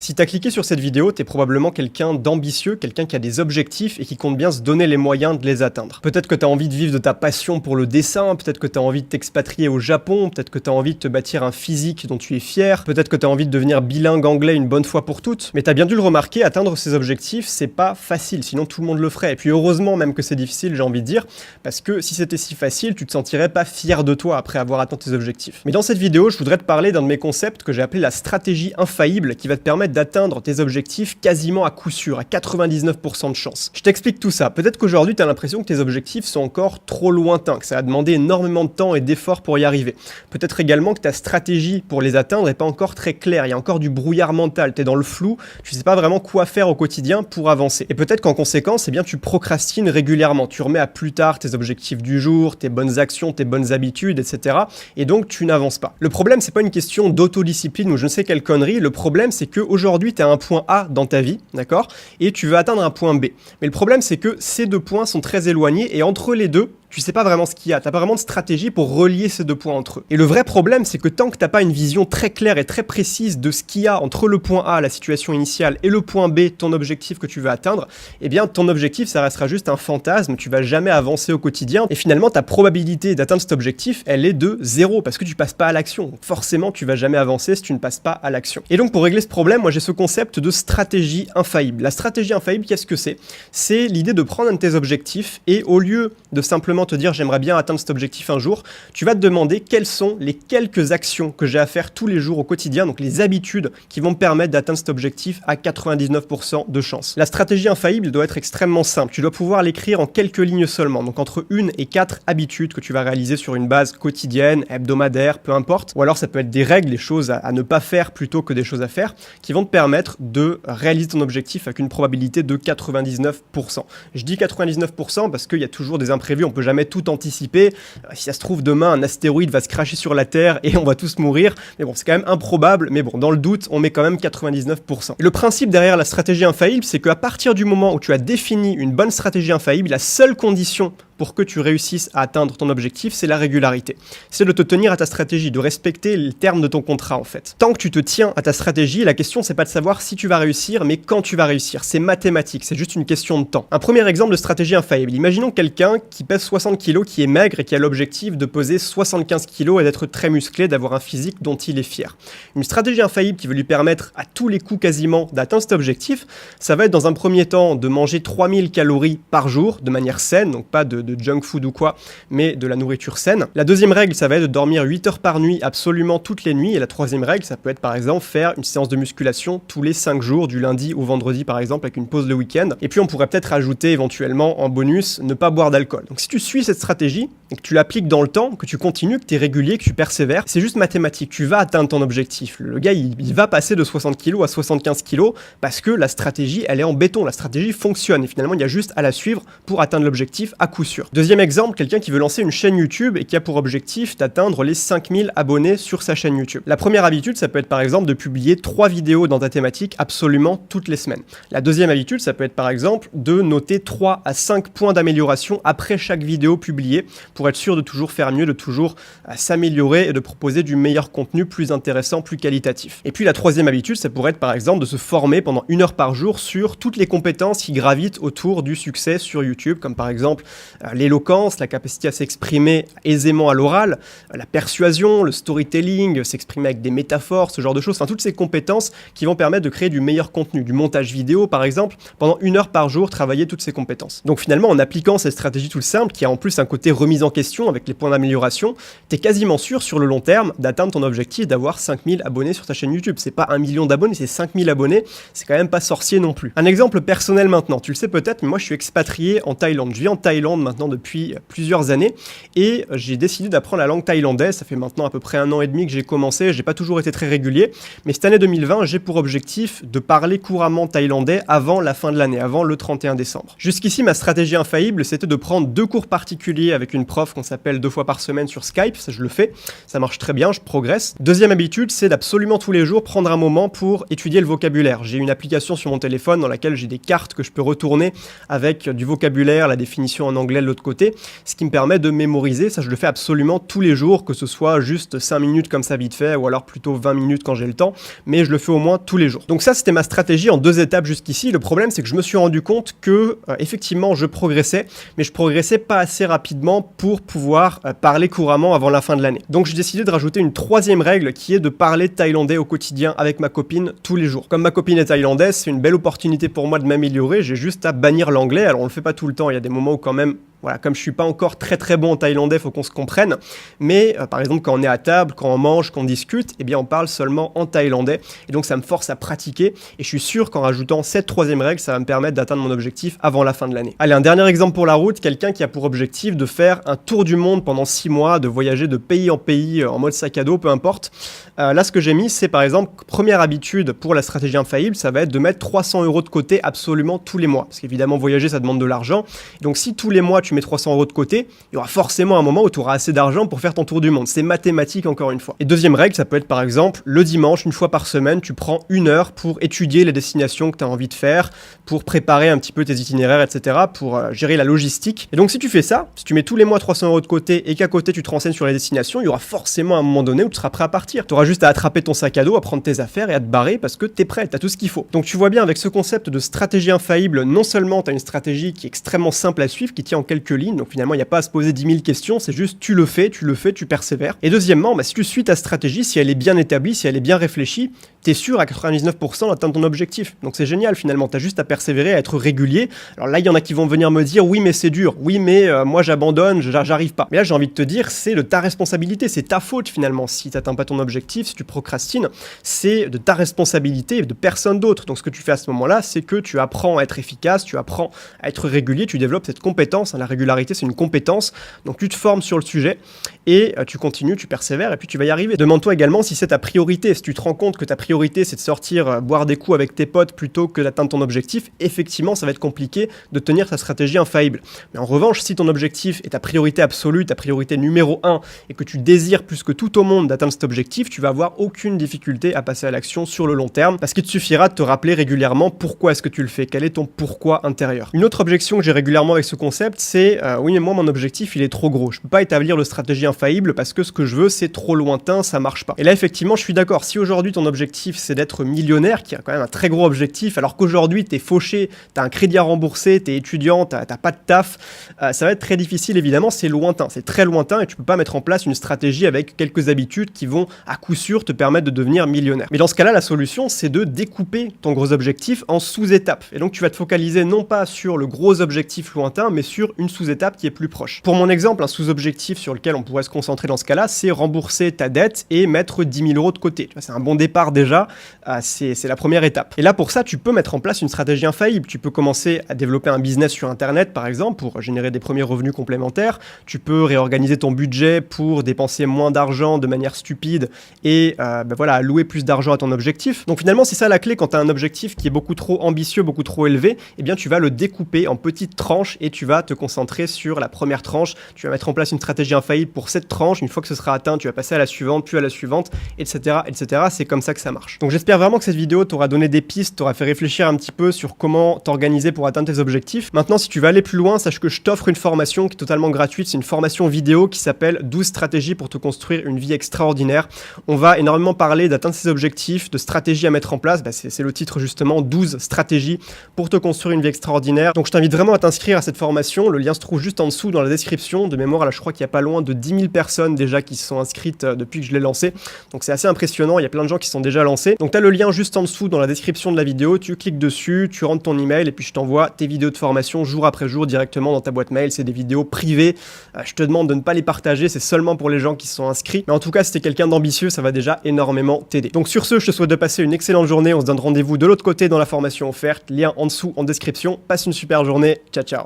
Si t'as cliqué sur cette vidéo, t'es probablement quelqu'un d'ambitieux, quelqu'un qui a des objectifs et qui compte bien se donner les moyens de les atteindre. Peut-être que t'as envie de vivre de ta passion pour le dessin, peut-être que t'as envie de t'expatrier au Japon, peut-être que t'as envie de te bâtir un physique dont tu es fier, peut-être que t'as envie de devenir bilingue anglais une bonne fois pour toutes, mais t'as bien dû le remarquer, atteindre ces objectifs, c'est pas facile, sinon tout le monde le ferait. Et puis heureusement même que c'est difficile, j'ai envie de dire, parce que si c'était si facile, tu te sentirais pas fier de toi après avoir atteint tes objectifs. Mais dans cette vidéo, je voudrais te parler d'un de mes concepts que j'ai appelé la stratégie infaillible, qui va te permettre d'atteindre tes objectifs quasiment à coup sûr, à 99% de chance. Je t'explique tout ça. Peut-être qu'aujourd'hui, tu as l'impression que tes objectifs sont encore trop lointains, que ça va demander énormément de temps et d'efforts pour y arriver. Peut-être également que ta stratégie pour les atteindre n'est pas encore très claire, il y a encore du brouillard mental, tu es dans le flou, tu sais pas vraiment quoi faire au quotidien pour avancer. Et peut-être qu'en conséquence, eh bien, tu procrastines régulièrement, tu remets à plus tard tes objectifs du jour, tes bonnes actions, tes bonnes habitudes, etc. Et donc, tu n'avances pas. Le problème, c'est pas une question d'autodiscipline ou je ne sais quelle connerie, le problème, c'est qu'aujourd'hui, tu as un point A dans ta vie, d'accord, et tu veux atteindre un point B. Mais le problème, c'est que ces deux points sont très éloignés et entre les deux, tu sais pas vraiment ce qu'il y a, t'as pas vraiment de stratégie pour relier ces deux points entre eux. Et le vrai problème, c'est que tant que t'as pas une vision très claire et très précise de ce qu'il y a entre le point A, la situation initiale, et le point B, ton objectif que tu veux atteindre, eh bien ton objectif, ça restera juste un fantasme, tu vas jamais avancer au quotidien, et finalement ta probabilité d'atteindre cet objectif, elle est de 0, parce que tu passes pas à l'action. Donc forcément, tu vas jamais avancer si tu ne passes pas à l'action. Et donc pour régler ce problème, moi j'ai ce concept de stratégie infaillible. La stratégie infaillible, qu'est-ce que c'est? C'est l'idée de prendre un de tes objectifs, et au lieu de simplement te dire j'aimerais bien atteindre cet objectif un jour, tu vas te demander quelles sont les quelques actions que j'ai à faire tous les jours au quotidien, donc les habitudes qui vont me permettre d'atteindre cet objectif à 99% de chance. La stratégie infaillible doit être extrêmement simple, tu dois pouvoir l'écrire en quelques lignes seulement, donc entre 1 et 4 habitudes que tu vas réaliser sur une base quotidienne, hebdomadaire, peu importe, ou alors ça peut être des règles, des choses à ne pas faire plutôt que des choses à faire, qui vont te permettre de réaliser ton objectif avec une probabilité de 99%. Je dis 99% parce qu'il y a toujours des imprévus, on peut jamais tout anticiper. Si ça se trouve, demain, un astéroïde va se cracher sur la Terre et on va tous mourir. Mais bon, c'est quand même improbable. Mais bon, dans le doute, on met quand même 99%. Et le principe derrière la stratégie infaillible, c'est qu'à partir du moment où tu as défini une bonne stratégie infaillible, la seule condition pour que tu réussisses à atteindre ton objectif, c'est la régularité. C'est de te tenir à ta stratégie, de respecter les termes de ton contrat en fait. Tant que tu te tiens à ta stratégie, la question c'est pas de savoir si tu vas réussir, mais quand tu vas réussir. C'est mathématique, c'est juste une question de temps. Un premier exemple de stratégie infaillible. Imaginons quelqu'un qui pèse 60 kg, qui est maigre et qui a l'objectif de peser 75 kg et d'être très musclé, d'avoir un physique dont il est fier. Une stratégie infaillible qui veut lui permettre à tous les coups quasiment d'atteindre cet objectif, ça va être dans un premier temps de manger 3000 calories par jour de manière saine, donc pas de junk food ou quoi, mais de la nourriture saine. La deuxième règle, ça va être de dormir 8 heures par nuit absolument toutes les nuits. Et la troisième règle, ça peut être par exemple faire une séance de musculation tous les 5 jours, du lundi au vendredi par exemple, avec une pause le week-end. Et puis on pourrait peut-être ajouter éventuellement en bonus, ne pas boire d'alcool. Donc si tu suis cette stratégie et que tu l'appliques dans le temps, que tu continues, que tu es régulier, que tu persévères, c'est juste mathématique. Tu vas atteindre ton objectif. Le gars, il va passer de 60 kg à 75 kg parce que la stratégie, elle est en béton. La stratégie fonctionne et finalement, il y a juste à la suivre pour atteindre l'objectif à coup sûr. Deuxième exemple, quelqu'un qui veut lancer une chaîne YouTube et qui a pour objectif d'atteindre les 5000 abonnés sur sa chaîne YouTube. La première habitude, ça peut être par exemple de publier 3 vidéos dans ta thématique absolument toutes les semaines. La deuxième habitude, ça peut être par exemple de noter 3 à 5 points d'amélioration après chaque vidéo publiée pour être sûr de toujours faire mieux, de toujours s'améliorer et de proposer du meilleur contenu plus intéressant, plus qualitatif. Et puis la troisième habitude, ça pourrait être par exemple de se former pendant 1 heure par jour sur toutes les compétences qui gravitent autour du succès sur YouTube, comme par exemple l'éloquence, la capacité à s'exprimer aisément à l'oral, la persuasion, le storytelling, s'exprimer avec des métaphores, ce genre de choses, enfin toutes ces compétences qui vont permettre de créer du meilleur contenu, du montage vidéo par exemple, pendant 1 heure par jour, travailler toutes ces compétences. Donc finalement, en appliquant cette stratégie toute simple, qui a en plus un côté remise en question avec les points d'amélioration, t'es quasiment sûr sur le long terme d'atteindre ton objectif d'avoir 5000 abonnés sur ta chaîne YouTube. C'est pas 1 million d'abonnés, c'est 5000 abonnés, c'est quand même pas sorcier non plus. Un exemple personnel maintenant, tu le sais peut-être, mais moi je suis expatrié en Thaïlande. Je vis en Thaïlande maintenant depuis plusieurs années et j'ai décidé d'apprendre la langue thaïlandaise. Ça fait maintenant à peu près 1 an et demi que j'ai commencé, j'ai pas toujours été très régulier, mais cette année 2020, j'ai pour objectif de parler couramment thaïlandais avant la fin de l'année, avant le 31 décembre. Jusqu'ici, ma stratégie infaillible, c'était de prendre 2 cours particuliers avec une prof qu'on s'appelle 2 fois par semaine sur Skype, ça je le fais, ça marche très bien, je progresse. Deuxième habitude, c'est d'absolument tous les jours prendre un moment pour étudier le vocabulaire. J'ai une application sur mon téléphone dans laquelle j'ai des cartes que je peux retourner avec du vocabulaire, la définition en anglais, anglais de l'autre côté, ce qui me permet de mémoriser. Ça, je le fais absolument tous les jours, que ce soit juste 5 minutes comme ça vite fait, ou alors plutôt 20 minutes quand j'ai le temps, mais je le fais au moins tous les jours. Donc ça, c'était ma stratégie en 2 étapes jusqu'ici. Le problème, c'est que je me suis rendu compte que, effectivement, je progressais, mais je progressais pas assez rapidement pour pouvoir parler couramment avant la fin de l'année. Donc j'ai décidé de rajouter une 3e règle qui est de parler thaïlandais au quotidien avec ma copine tous les jours. Comme ma copine est thaïlandaise, c'est une belle opportunité pour moi de m'améliorer. J'ai juste à bannir l'anglais. Alors on le fait pas tout le temps, il y a des moments où quand même, voilà, comme je suis pas encore très bon en thaïlandais, faut qu'on se comprenne. Mais par exemple, quand on est à table, quand on mange, quand on discute, eh bien on parle seulement en thaïlandais. Et donc ça me force à pratiquer. Et je suis sûr qu'en rajoutant cette 3e règle, ça va me permettre d'atteindre mon objectif avant la fin de l'année. Allez, un dernier exemple pour la route. Quelqu'un qui a pour objectif de faire un tour du monde pendant 6 mois, de voyager de pays en pays en mode sac à dos, peu importe. Là, ce que j'ai mis, c'est par exemple, première habitude pour la stratégie infaillible, ça va être de mettre 300 € de côté absolument tous les mois. Parce qu'évidemment, voyager, ça demande de l'argent. Donc si tous les mois, tu mets 300 € de côté, il y aura forcément un moment où tu auras assez d'argent pour faire ton tour du monde. C'est mathématique encore une fois. Et deuxième règle, ça peut être par exemple, le dimanche, une fois par semaine, tu prends 1 heure pour étudier les destinations que tu as envie de faire, pour préparer un petit peu tes itinéraires, etc., pour gérer la logistique. Et donc si tu fais ça, si tu mets tous les mois 300 € de côté et qu'à côté tu te renseignes sur les destinations, il y aura forcément un moment donné où tu seras prêt à partir. Tu auras juste à attraper ton sac à dos, à prendre tes affaires et à te barrer parce que tu es prêt, tu as tout ce qu'il faut. Donc tu vois bien avec ce concept de stratégie infaillible, non seulement tu as une stratégie qui est extrêmement simple à suivre, qui tient en quelques lignes, donc finalement il n'y a pas à se poser 10 000 questions, c'est juste tu le fais, tu persévères. Et deuxièmement, si tu suis ta stratégie, si elle est bien établie, si elle est bien réfléchie, tu es sûr à 99% d'atteindre ton objectif. Donc c'est génial finalement, tu as juste à persévérer, à être régulier. Alors là, il y en a qui vont venir me dire oui mais c'est dur, oui mais moi j'abandonne, j'arrive pas. Mais là j'ai envie de te dire, c'est de ta responsabilité, c'est ta faute finalement si tu n'atteins pas ton objectif, si tu procrastines, c'est de ta responsabilité et de personne d'autre. Donc ce que tu fais à ce moment-là, c'est que tu apprends à être efficace, tu apprends à être régulier, tu développes cette compétence. La régularité, c'est une compétence. Donc tu te formes sur le sujet et tu continues, tu persévères et puis tu vas y arriver. Demande-toi également si c'est ta priorité. Si tu te rends compte que ta priorité, c'est de sortir boire des coups avec tes potes plutôt que d'atteindre ton objectif, effectivement, ça va être compliqué de tenir ta stratégie infaillible. Mais en revanche, si ton objectif est ta priorité absolue, ta priorité numéro 1 et que tu désires plus que tout au monde d'atteindre cet objectif, tu vas avoir aucune difficulté à passer à l'action sur le long terme parce qu'il te suffira de te rappeler régulièrement pourquoi est-ce que tu le fais, quel est ton pourquoi intérieur. Une autre objection que j'ai régulièrement avec ce concept, c'est oui mais moi mon objectif il est trop gros, je peux pas établir de stratégie infaillible parce que ce que je veux c'est trop lointain, ça marche pas. Et là effectivement je suis d'accord, si aujourd'hui ton objectif c'est d'être millionnaire, qui est quand même un très gros objectif, alors qu'aujourd'hui t'es fauché, t'as un crédit à rembourser, t'es étudiant, t'as pas de taf, ça va être très difficile évidemment, c'est lointain, c'est très lointain et tu peux pas mettre en place une stratégie avec quelques habitudes qui vont à coup sûr te permettre de devenir millionnaire. Mais dans ce cas-là, la solution c'est de découper ton gros objectif en sous-étapes. Et donc tu vas te focaliser non pas sur le gros objectif lointain, mais sur une sous-étape qui est plus proche. Pour mon exemple, un sous-objectif sur lequel on pourrait se concentrer dans ce cas-là, c'est rembourser ta dette et mettre 10 000 € de côté. C'est un bon départ déjà, c'est la première étape. Et là pour ça, tu peux mettre en place une stratégie infaillible. Tu peux commencer à développer un business sur Internet par exemple pour générer des premiers revenus complémentaires. Tu peux réorganiser ton budget pour dépenser moins d'argent de manière stupide et voilà, allouer plus d'argent à ton objectif. Donc finalement, c'est ça la clé quand tu as un objectif qui est beaucoup trop ambitieux, beaucoup trop élevé, eh bien tu vas le découper en petites tranches et tu vas te concentrer sur la première tranche. Tu vas mettre en place une stratégie infaillible pour cette tranche. Une fois que ce sera atteint, tu vas passer à la suivante, puis à la suivante, etc., etc. C'est comme ça que ça marche. Donc j'espère vraiment que cette vidéo t'aura donné des pistes, t'aura fait réfléchir un petit peu sur comment t'organiser pour atteindre tes objectifs. Maintenant, si tu veux aller plus loin, sache que je t'offre une formation qui est totalement gratuite. C'est une formation vidéo qui s'appelle 12 stratégies pour te construire une vie extraordinaire. On va énormément parler d'atteindre ses objectifs, de stratégies à mettre en place. C'est le titre justement, 12 stratégies pour te construire une vie extraordinaire. Donc je t'invite vraiment à t'inscrire à cette formation. Le lien se trouve juste en dessous dans la description. De mémoire, là je crois qu'il y a pas loin de 10 000 personnes déjà qui se sont inscrites depuis que je l'ai lancé. Donc c'est assez impressionnant, il y a plein de gens qui sont déjà lancés. Donc tu as le lien juste en dessous dans la description de la vidéo, tu cliques dessus, tu rentres ton email et puis je t'envoie tes vidéos de formation jour après jour directement dans ta boîte mail. C'est des vidéos privées. Je te demande de ne pas les partager, c'est seulement pour les gens qui sont inscrits. Mais en tout cas, si t'es quelqu'un d'ambitieux, ça va déjà énormément t'aider. Donc sur ce, je te souhaite de passer une excellente journée. On se donne rendez-vous de l'autre côté dans la formation offerte. Lien en dessous en description. Passe une super journée. Ciao, ciao.